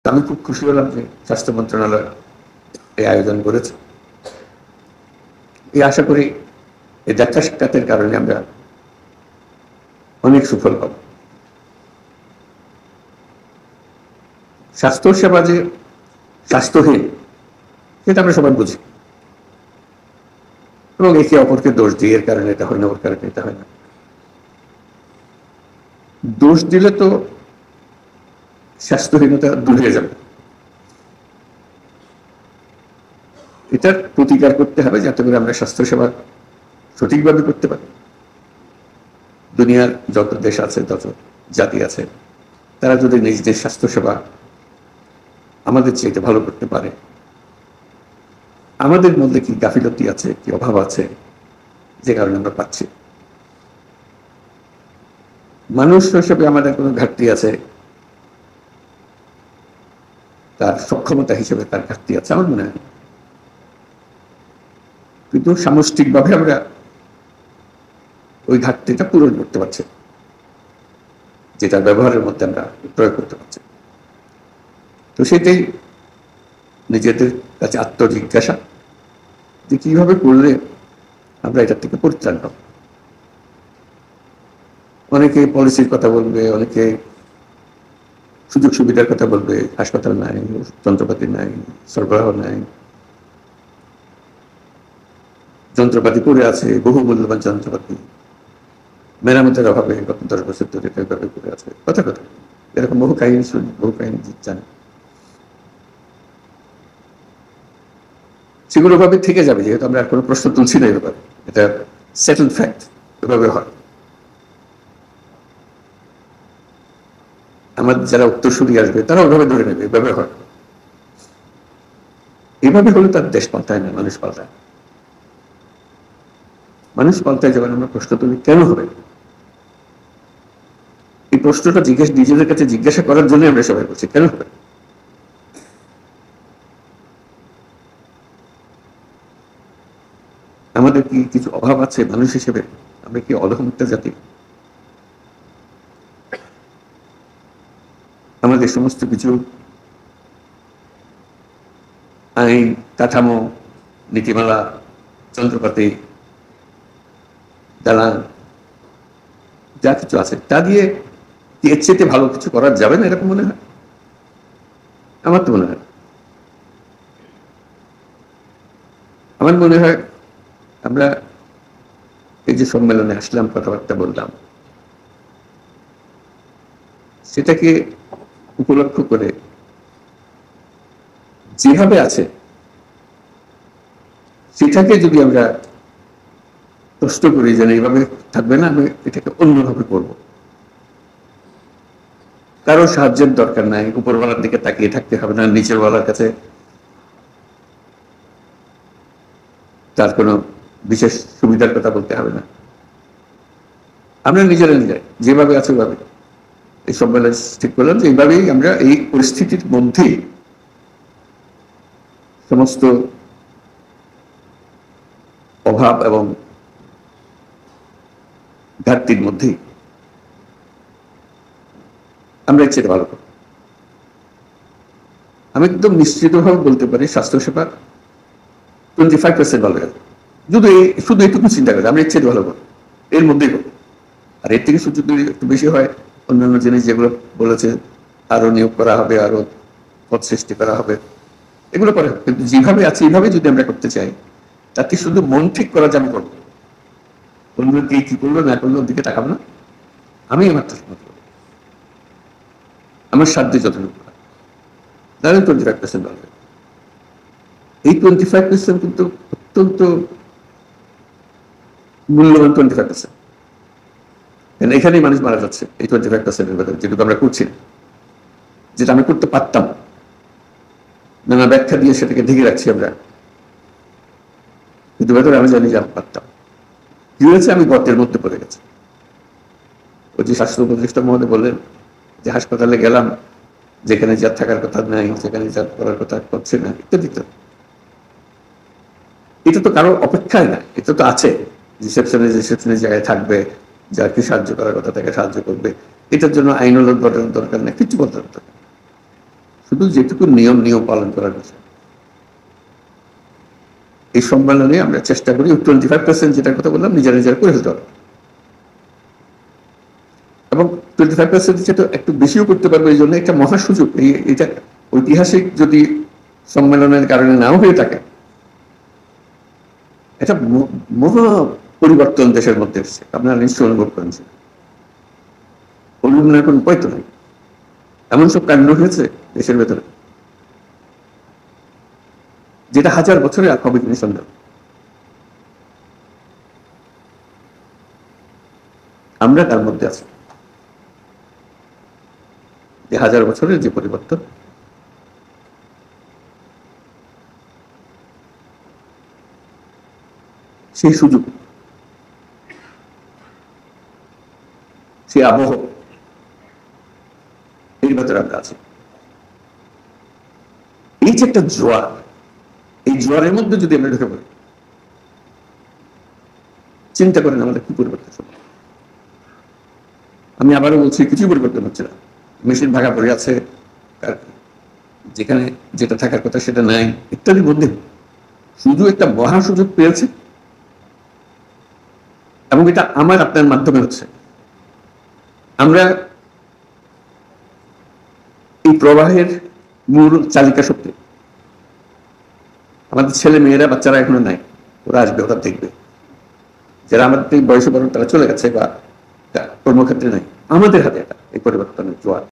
আমি খুব খুশি হলাম যে স্বাস্থ্য মন্ত্রণালয় এই আয়োজন করেছে। এই আশা করি এই যাত্রা সাক্ষাতের কারণে আমরা অনেক সুফল পাব। স্বাস্থ্য সেবা যে স্বাস্থ্যহীন সেটা আমরা সবাই বুঝি, এবং একে অপরকে দোষ দিই, এর কারণে এটা হয় না, ওর কারণে এটা হয় না। দোষ দিলে তো স্বাস্থ্যহীনতা দূর হয়ে যাবে। এটার প্রতিকার করতে হবে যাতে করে আমরা স্বাস্থ্যসেবা সঠিকভাবে করতে পারি। দুনিয়ার যত দেশ আছে, যত জাতি আছে, তারা যদি নিজেদের স্বাস্থ্যসেবা আমাদের চাইতে ভালো করতে পারে, আমাদের মধ্যে কি গাফিলতি আছে, কি অভাব আছে যে কারণে আমরা পাচ্ছি, মানুষ হিসেবে আমাদের কোনো ঘাটতি আছে, তার সক্ষমতা হিসেবে তার ঘাটতি আছে, আমার মনে হয়। কিন্তু সামষ্টিকভাবে আমরা ওই ঘাটতিটা পূরণ করতে পারছি, যেটা ব্যবহারের মধ্যে আমরা প্রয়োগ করতে পারছি। তো সেটাই নিজেদের কাছে আত্মজিজ্ঞাসা যে কিভাবে করলে আমরা এটার থেকে পরিত্রাণ পাবো। অনেকে পলিসির কথা বলবে, অনেকে সুযোগ সুবিধার কথা বলবে, হাসপাতাল নাই, যন্ত্রপাতি নাই, সরবরাহ নাই, যন্ত্রপাতি পড়ে আছে, বহু মূল্যবান যন্ত্রপাতি মেরামতের অভাবে গত 10 বছর ধরে এভাবে পড়ে আছে, কথা কথা এরকম বহু কাহিনী শুনি, বহু কাহিনী জানি। সেগুলো ভাবে থেকে যাবে, যেহেতু আমরা কোনো প্রশ্ন তুলছি না, এভাবে এটা সেটেলড ফ্যাক্ট, এভাবে হয়। আমাদের যারা উত্তরসূরি আসবে তারা ওইভাবে ধরে নেবে, এভাবে হয়। এভাবে হলে তার দেশ পাল্টায় না, মানুষ পাল্টায়। মানুষ পাল্টায় যখন আমরা প্রশ্ন তুলি কেন হবে, এই প্রশ্নটা নিজেদের কাছে জিজ্ঞাসা করার জন্য আমরা সবাই বলছি কেন হবে। আমাদের কি কিছু অভাব আছে মানুষ হিসেবে? আমরা কি অধমুক্ত জাতি? আমাদের সমস্ত কিছু আইন কাঠামো, নীতিমালা, যন্ত্রপাতি, দালান যা কিছু আছে তা দিয়ে এর চেয়ে ভালো কিছু করা যাবে না, এরকম মনে হয়? আমার তো মনে হয়। আমার মনে হয় আমরা এই যে সম্মেলনে আসলাম, কথাবার্তা বললাম, সেটাকে উপলক্ষ করে যেভাবে আছে সেটাকে যদি আমরা প্রশ্ন করি যে এইভাবে থাকবে না, আমি এটাকে অন্যভাবে করব, কারো সাহায্যের দরকার নাই, উপরওয়ালার দিকে তাকিয়ে থাকতে হবে না, নিচের ওয়ালার কাছে তার কোনো বিশেষ সুবিধার কথা বলতে হবে না, আমরা নিজেরা যেভাবে আছে ওইভাবে এই সম্মেলন ঠিক করলাম যে এইভাবেই আমরা এই পরিস্থিতির মধ্যে সমস্ত অভাব এবং ঘাটতির মধ্যেই আমরা ইচ্ছে ভালো করব। আমি একদম নিশ্চিতভাবে বলতে পারি স্বাস্থ্যসেবা 25% ভালো গেল, যদি শুধু এইটুকু চিন্তা করে আমরা ইচ্ছে ভালো করবো, এর মধ্যেই করবো। আর এর থেকে সুযোগ যদি একটু বেশি হয়, অন্যান্য জিনিস যেগুলো বলেছে আরো নিয়োগ করা হবে, আরো পদ সৃষ্টি করা হবে, এগুলো পরে হবে। কিন্তু যেভাবে আছে এইভাবে যদি আমরা করতে চাই, তাতে শুধু মন ঠিক করা যাবে করবো, অন্য কে কি করলো না করলো ওর দিকে তাকাবো না, আমি আমার আমার সাধ্যে যতটুকু তাহলে 25% বাড়বে। এই 25% কিন্তু অত্যন্ত মূল্যবান 25%। এখানেই মানুষ মারা যাচ্ছে এই 25% ভেতরে, যেটুকু আমরা করছি না, যেটা আমি করতে পারতাম, নানা ব্যাখ্যা দিয়ে সেটাকে ঢেকে রাখছি আমরা, কিন্তু ভেতরে আমি জানি যে আমি পারতাম। কি হয়েছে, আমি গর্তের মধ্যে পড়ে গেছি। ওই যে স্বাস্থ্য উপদেষ্টা মহোদয় বললেন যে হাসপাতালে গেলাম, যেখানে যার থাকার কথা নাই, যেখানে যার করার কথা করছে না, ইত্যাদি। এটা তো কারো অপেক্ষায় না, এটা তো আছে, রিসেপশনের জায়গায় থাকবে, যাকে সাহায্য করার কথা তাকে সাহায্য করবে, এটার জন্য আইনগত দরকার নেই, কিছু বলতে দরকার। শুধু যেটুকু নিয়ম পালন করার বিষয়। এই সম্মেলনে আমরা চেষ্টা করি 25% যেটার কথা বললাম নিজেরা করে ফেলতে হবে, এবং 25% যেটা একটু বেশিও করতে পারবো। এই জন্য একটা মহা সুযোগ। এটা ঐতিহাসিক যদি সম্মেলনের কারণে নাও হয়ে থাকে, এটা মহা পরিবর্তন দেশের মধ্যে এসছে। আপনারা নিশ্চয় অনুভব করেছেন। অনুভব এখন উপায় তো নাই, এমন সব কাণ্ড হয়েছে দেশের ভেতরে যেটা 1000 বছরে আর হবে কিনা সন্দেহ। আমরা তার মধ্যে আছি যে 1000 বছরের যে পরিবর্তন, সেই সুযোগ, সেই আবহ, এর ভেতরে আমরা আছি। এই যে একটা জোয়ার, এই জোয়ারের মধ্যে যদি আমরা ঢুকে পড়ি, চিন্তা করেন আমাদের কি পরিবর্তন হবে। আমি আবারও বলছি, কিছু পরিবর্তন হচ্ছে না। মেশিন ভাগা পড়ে আছে, যেখানে যেটা থাকার কথা সেটা নাই, ইত্যাদির মধ্যে শুধু একটা মহা সুযোগ পেয়েছে, এবং এটা আমার আপনার মাধ্যমে হচ্ছে। আমরা এই প্রবাহের মূল চালিকা শক্তি। আমাদের ছেলে মেয়েরা, বাচ্চারা এখনো নাই, ওরা আসবে, ওরা দেখবে। যারা আমাদের বয়সে বড় তারা চলে গেছে বা কর্মক্ষেত্রে নাই, আমাদের হাতে এটা এই পরিবর্তনের জোয়ার।